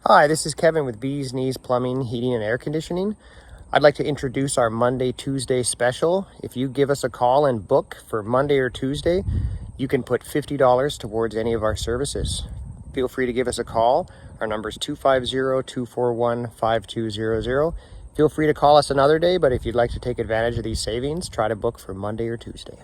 Hi, this is Kevin with Bees Knees Plumbing, Heating and Air Conditioning. I'd like to introduce our Monday, Tuesday special. If you give us a call and book for Monday or Tuesday, you can put $50 towards any of our services. Feel free to give us a call. Our number is 250-241-5200. Feel free to call us another day, but if you'd like to take advantage of these savings, try to book for Monday or Tuesday.